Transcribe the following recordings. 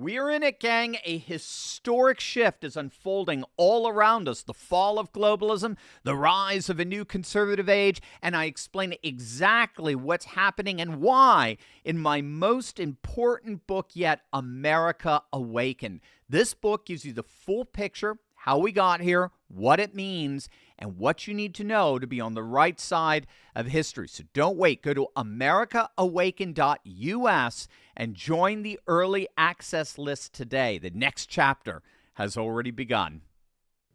We're in it, gang. A historic shift is unfolding all around us. The fall of globalism, the rise of a new conservative age, and I explain exactly what's happening and why in my most important book yet, America Awakened. This book gives you the full picture, how we got here, what it means, and what you need to know to be on the right side of history. So don't wait. Go to americaawaken.us and join the early access list today. The next chapter has already begun.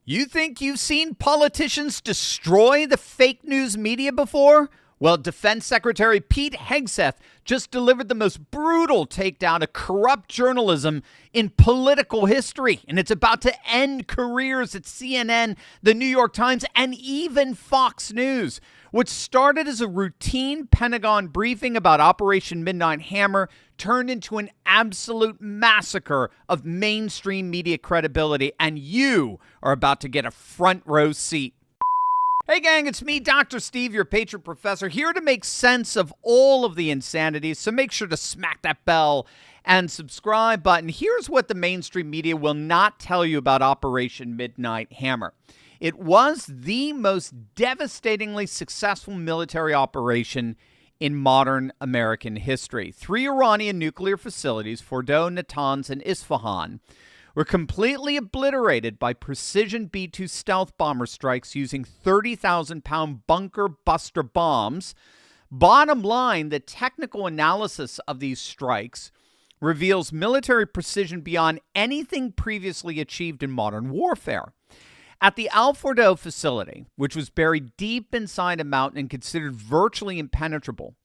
You think you've seen politicians destroy the fake news media before? Well, Defense Secretary Pete Hegseth just delivered the most brutal takedown of corrupt journalism in political history, and it's about to end careers at CNN, the New York Times, and even Fox News. What started as a routine Pentagon briefing about Operation Midnight Hammer turned into an absolute massacre of mainstream media credibility, and you are about to get a front row seat. Hey gang, it's me, Dr. Steve, your patron professor, here to make sense of all of the insanity, so make sure to smack that bell and subscribe button. Here's what the mainstream media will not tell you about Operation Midnight Hammer. It was the most devastatingly successful military operation in modern American history. 3 Iranian nuclear facilities, Fordow, Natanz, and Isfahan, were completely obliterated by precision B-2 stealth bomber strikes using 30,000-pound bunker buster bombs. Bottom line, the technical analysis of these strikes reveals military precision beyond anything previously achieved in modern warfare. At the Al Fordow facility, which was buried deep inside a mountain and considered virtually impenetrable,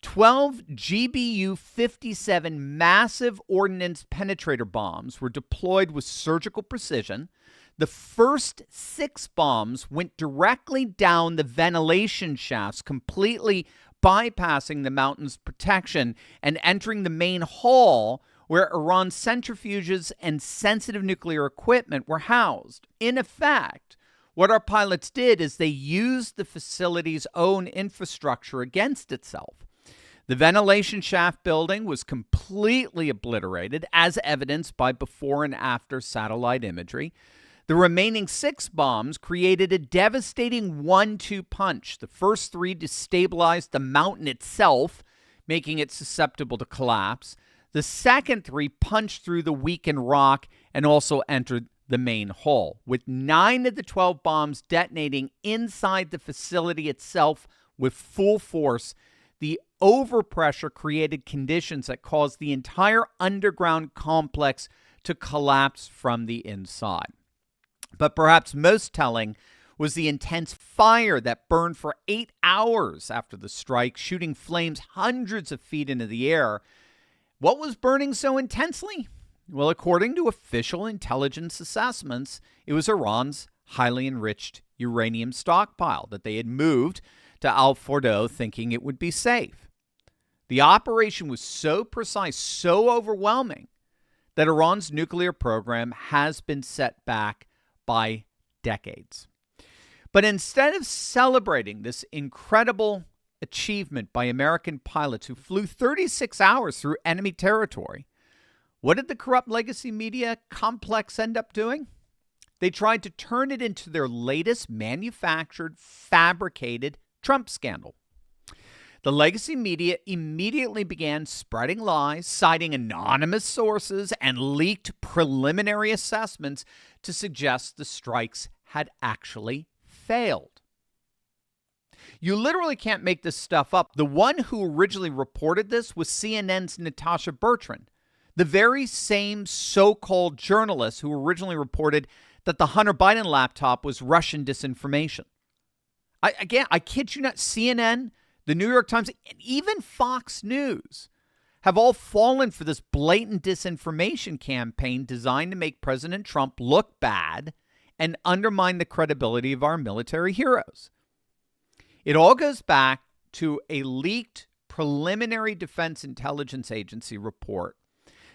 12 GBU-57 massive ordnance penetrator bombs were deployed with surgical precision. The first 6 bombs went directly down the ventilation shafts, completely bypassing the mountain's protection and entering the main hall where Iran's centrifuges and sensitive nuclear equipment were housed. In effect, what our pilots did is they used the facility's own infrastructure against itself. The ventilation shaft building was completely obliterated, as evidenced by before and after satellite imagery. The remaining 6 bombs created a devastating 1-2 punch. The first 3 destabilized the mountain itself, making it susceptible to collapse. The second 3 punched through the weakened rock and also entered the main hull, with 9 of the 12 bombs detonating inside the facility itself with full force. The overpressure created conditions that caused the entire underground complex to collapse from the inside. But perhaps most telling was the intense fire that burned for 8 hours after the strike, shooting flames hundreds of feet into the air. What was burning so intensely? Well, according to official intelligence assessments, it was Iran's highly enriched uranium stockpile that they had moved to Al Fordow thinking it would be safe. The operation was so precise, so overwhelming, that Iran's nuclear program has been set back by decades. But instead of celebrating this incredible achievement by American pilots who flew 36 hours through enemy territory, what did the corrupt legacy media complex end up doing? They tried to turn it into their latest manufactured, fabricated Trump scandal. The legacy media immediately began spreading lies, citing anonymous sources, and leaked preliminary assessments to suggest the strikes had actually failed. You literally can't make this stuff up. The one who originally reported this was CNN's Natasha Bertrand, the very same so-called journalist who originally reported that the Hunter Biden laptop was Russian disinformation. I kid you not, CNN, the New York Times, and even Fox News have all fallen for this blatant disinformation campaign designed to make President Trump look bad and undermine the credibility of our military heroes. It all goes back to a leaked preliminary Defense Intelligence Agency report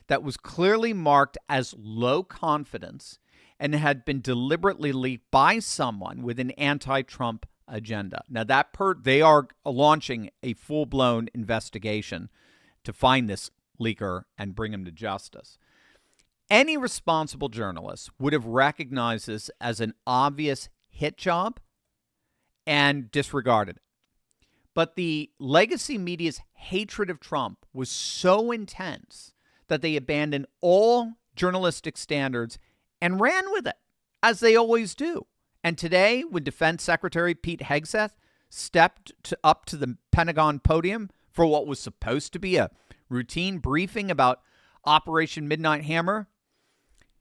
that was clearly marked as low confidence and had been deliberately leaked by someone with an anti-Trump agenda. Now, they are launching a full-blown investigation to find this leaker and bring him to justice. Any responsible journalist would have recognized this as an obvious hit job and disregarded it. But the legacy media's hatred of Trump was so intense that they abandoned all journalistic standards and ran with it, as they always do. And today, when Defense Secretary Pete Hegseth stepped up to the Pentagon podium for what was supposed to be a routine briefing about Operation Midnight Hammer,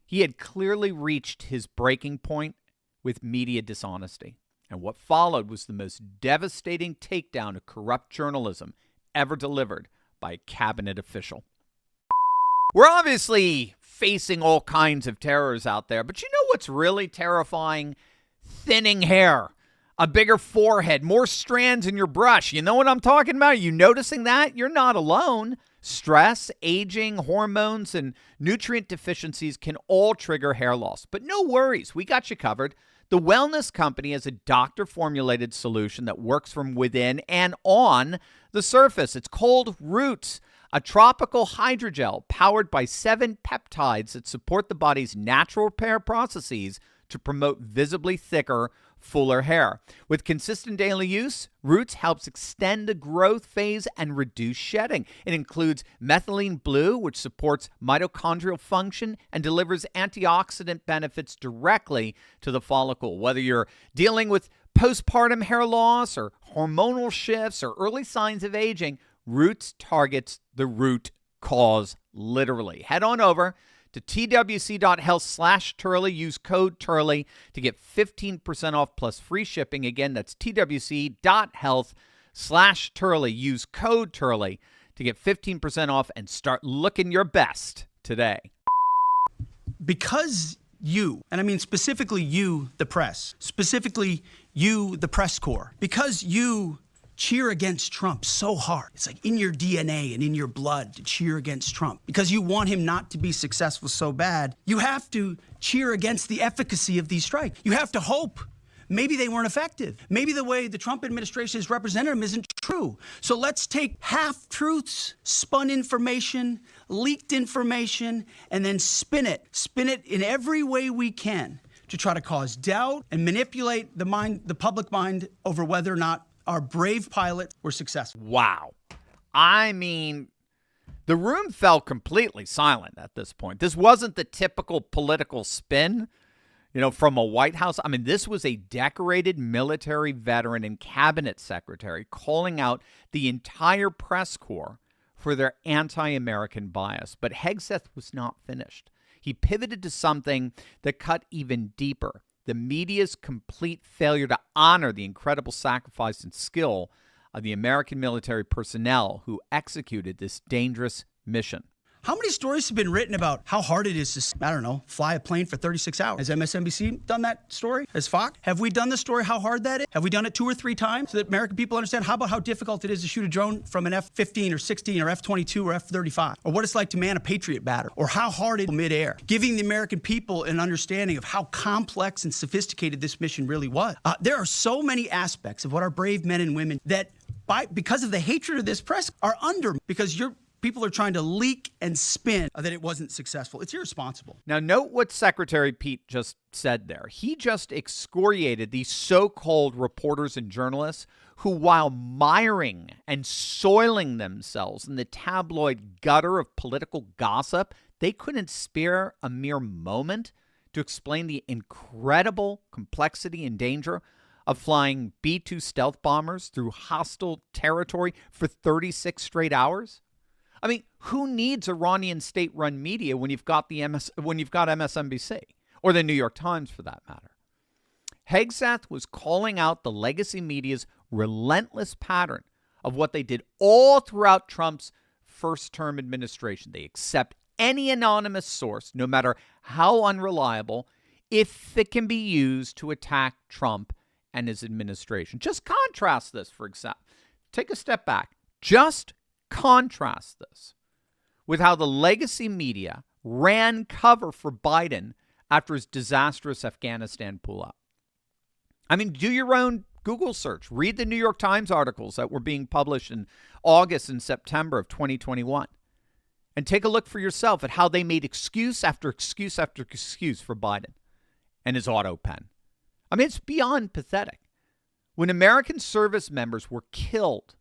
he had clearly reached his breaking point with media dishonesty. And what followed was the most devastating takedown of corrupt journalism ever delivered by a cabinet official. We're obviously facing all kinds of terrors out there, but you know what's really terrifying? Thinning hair, a bigger forehead, more strands in your brush. You know what I'm talking about? You noticing that? You're not alone. Stress, aging, hormones, and nutrient deficiencies can all trigger hair loss. But no worries, we got you covered. The Wellness Company has a doctor-formulated solution that works from within and on the surface. It's called Roots, a tropical hydrogel powered by 7 peptides that support the body's natural repair processes to promote visibly thicker, fuller hair. With consistent daily use, Roots helps extend the growth phase and reduce shedding. It includes methylene blue, which supports mitochondrial function and delivers antioxidant benefits directly to the follicle. Whether you're dealing with postpartum hair loss or hormonal shifts or early signs of aging, Roots targets the root cause literally. Head on over to twc.health/Turley. Use code Turley to get 15% off plus free shipping. Again, that's twc.health/Turley. Use code Turley to get 15% off and start looking your best today. Because you, and I mean specifically you, the press, specifically you, the press corps, because you cheer against Trump so hard. It's like in your DNA and in your blood to cheer against Trump. Because you want him not to be successful so bad, you have to cheer against the efficacy of these strikes. You have to hope maybe they weren't effective. Maybe the way the Trump administration has represented him isn't true. So let's take half-truths, spun information, leaked information, and then spin it in every way we can to try to cause doubt and manipulate the public mind over whether or not our brave pilots were successful. Wow. I mean, the room fell completely silent at this point. This wasn't the typical political spin, from a White House. I mean, this was a decorated military veteran and cabinet secretary calling out the entire press corps for their anti-American bias. But Hegseth was not finished. He pivoted to something that cut even deeper: the media's complete failure to honor the incredible sacrifice and skill of the American military personnel who executed this dangerous mission. How many stories have been written about how hard it is to, fly a plane for 36 hours? Has MSNBC done that story? Has Fox? Have we done the story how hard that is? Have we done it 2 or 3 times so that American people understand? How about how difficult it is to shoot a drone from an F-15 or 16 or F-22 or F-35? Or what it's like to man a Patriot batter? Or how hard it is midair? Giving the American people an understanding of how complex and sophisticated this mission really was. There are so many aspects of what our brave men and women that, because of the hatred of this press, are under, because people are trying to leak and spin that it wasn't successful. It's irresponsible. Now, note what Secretary Pete just said there. He just excoriated these so-called reporters and journalists who, while miring and soiling themselves in the tabloid gutter of political gossip, they couldn't spare a mere moment to explain the incredible complexity and danger of flying B-2 stealth bombers through hostile territory for 36 straight hours. I mean, who needs Iranian state-run media when you've got MSNBC or the New York Times, for that matter? Hegseth was calling out the legacy media's relentless pattern of what they did all throughout Trump's first-term administration. They accept any anonymous source, no matter how unreliable, if it can be used to attack Trump and his administration. Just contrast this, for example. Take a step back. Just contrast this with how the legacy media ran cover for Biden after his disastrous Afghanistan pullout. I mean, do your own Google search. Read the New York Times articles that were being published in August and September of 2021. And take a look for yourself at how they made excuse after excuse after excuse for Biden and his auto pen. I mean, it's beyond pathetic. When American service members were killed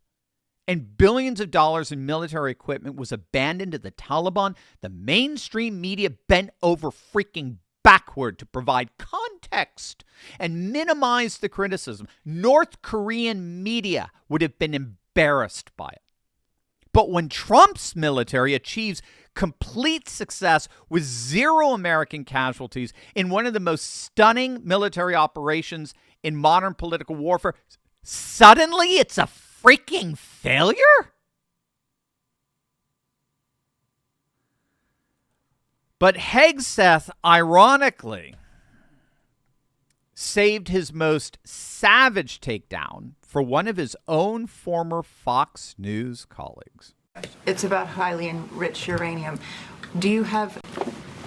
and billions of dollars in military equipment was abandoned to the Taliban, the mainstream media bent over freaking backward to provide context and minimize the criticism. North Korean media would have been embarrassed by it. But when Trump's military achieves complete success with 0 American casualties in one of the most stunning military operations in modern political warfare, suddenly it's a freaking failure? But Hegseth, ironically, saved his most savage takedown for one of his own former Fox News colleagues. It's about highly enriched uranium. Do you have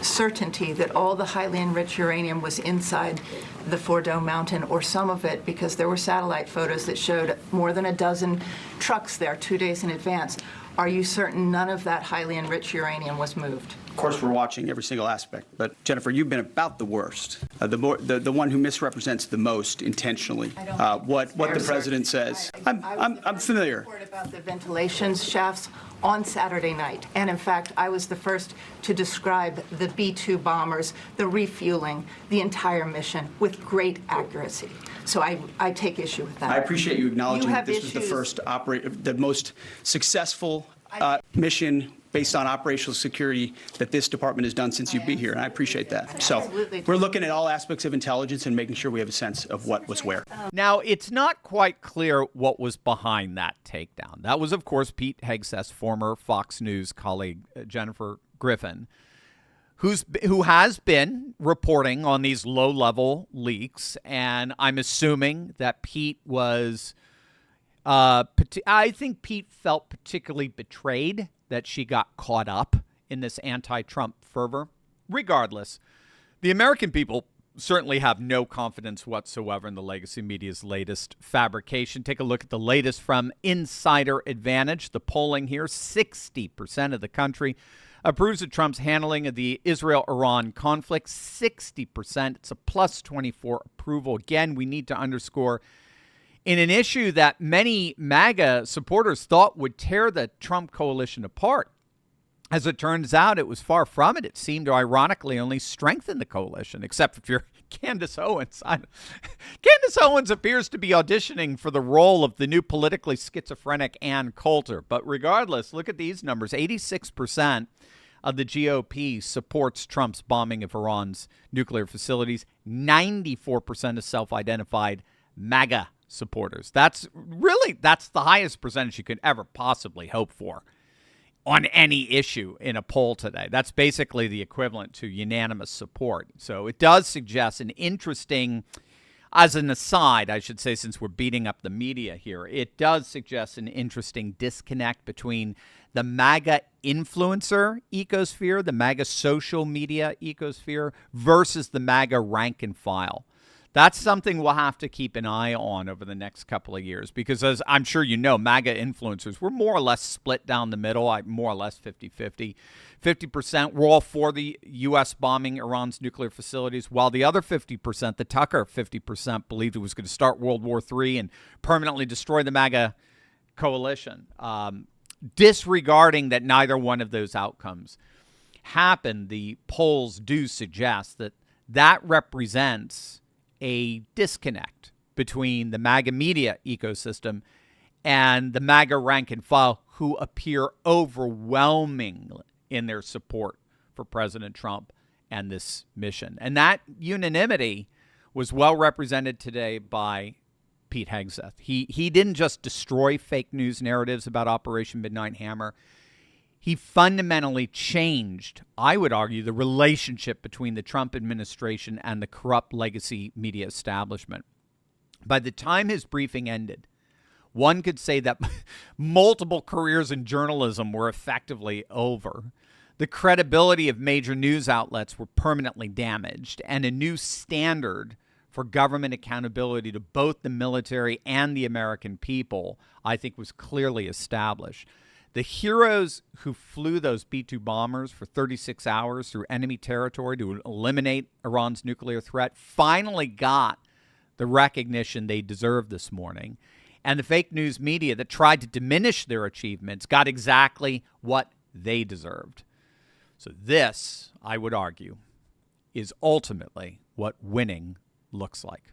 certainty that all the highly enriched uranium was inside the Fordo Mountain, or some of it, because there were satellite photos that showed more than a dozen trucks there 2 days in advance? Are you certain none of that highly enriched uranium was moved? Of course, we're watching every single aspect. But Jennifer, you've been about the worst, the one who misrepresents the most intentionally what the president says. I'm familiar. I reported about the ventilation shafts on Saturday night, and in fact, I was the first to describe the B-2 bombers, the refueling, the entire mission with great accuracy. So I take issue with that. I appreciate you acknowledging that this was the first the most successful mission based on operational security that this department has done since you've been here, and I appreciate that. So we're looking at all aspects of intelligence and making sure we have a sense of what was where. Now, it's not quite clear what was behind that takedown. That was, of course, Pete Hegseth's former Fox News colleague, Jennifer Griffin, who has been reporting on these low-level leaks, and I'm assuming that Pete was I think Pete felt particularly betrayed that she got caught up in this anti-Trump fervor. Regardless, the American people certainly have no confidence whatsoever in the legacy media's latest fabrication. Take a look at the latest from Insider Advantage. The polling here, 60% of the country approves of Trump's handling of the Israel-Iran conflict. 60%. It's a plus 24 approval. Again, we need to underscore, in an issue that many MAGA supporters thought would tear the Trump coalition apart. As it turns out, it was far from it. It seemed to ironically only strengthen the coalition, except if you're Candace Owens. Candace Owens appears to be auditioning for the role of the new politically schizophrenic Ann Coulter. But regardless, look at these numbers. 86% of the GOP supports Trump's bombing of Iran's nuclear facilities. 94% of self-identified MAGA supporters. That's the highest percentage you could ever possibly hope for on any issue in a poll today. That's basically the equivalent to unanimous support. So it does suggest an interesting, as an aside, I should say, since we're beating up the media here, it does suggest an interesting disconnect between the MAGA influencer ecosphere, the MAGA social media ecosphere, versus the MAGA rank and file. That's something we'll have to keep an eye on over the next couple of years because, as I'm sure you know, MAGA influencers were more or less split down the middle, more or less 50-50. 50% were all for the U.S. bombing Iran's nuclear facilities, while the other 50%, the Tucker 50%, believed it was going to start World War III and permanently destroy the MAGA coalition, disregarding that neither one of those outcomes happened. The polls do suggest that represents a disconnect between the MAGA media ecosystem and the MAGA rank and file, who appear overwhelming in their support for President Trump and this mission. And that unanimity was well represented today by Pete Hegseth. He didn't just destroy fake news narratives about Operation Midnight Hammer. He fundamentally changed, I would argue, the relationship between the Trump administration and the corrupt legacy media establishment. By the time his briefing ended, one could say that multiple careers in journalism were effectively over. The credibility of major news outlets were permanently damaged, and a new standard for government accountability to both the military and the American people, I think, was clearly established. The heroes who flew those B-2 bombers for 36 hours through enemy territory to eliminate Iran's nuclear threat finally got the recognition they deserved this morning. And the fake news media that tried to diminish their achievements got exactly what they deserved. So this, I would argue, is ultimately what winning looks like.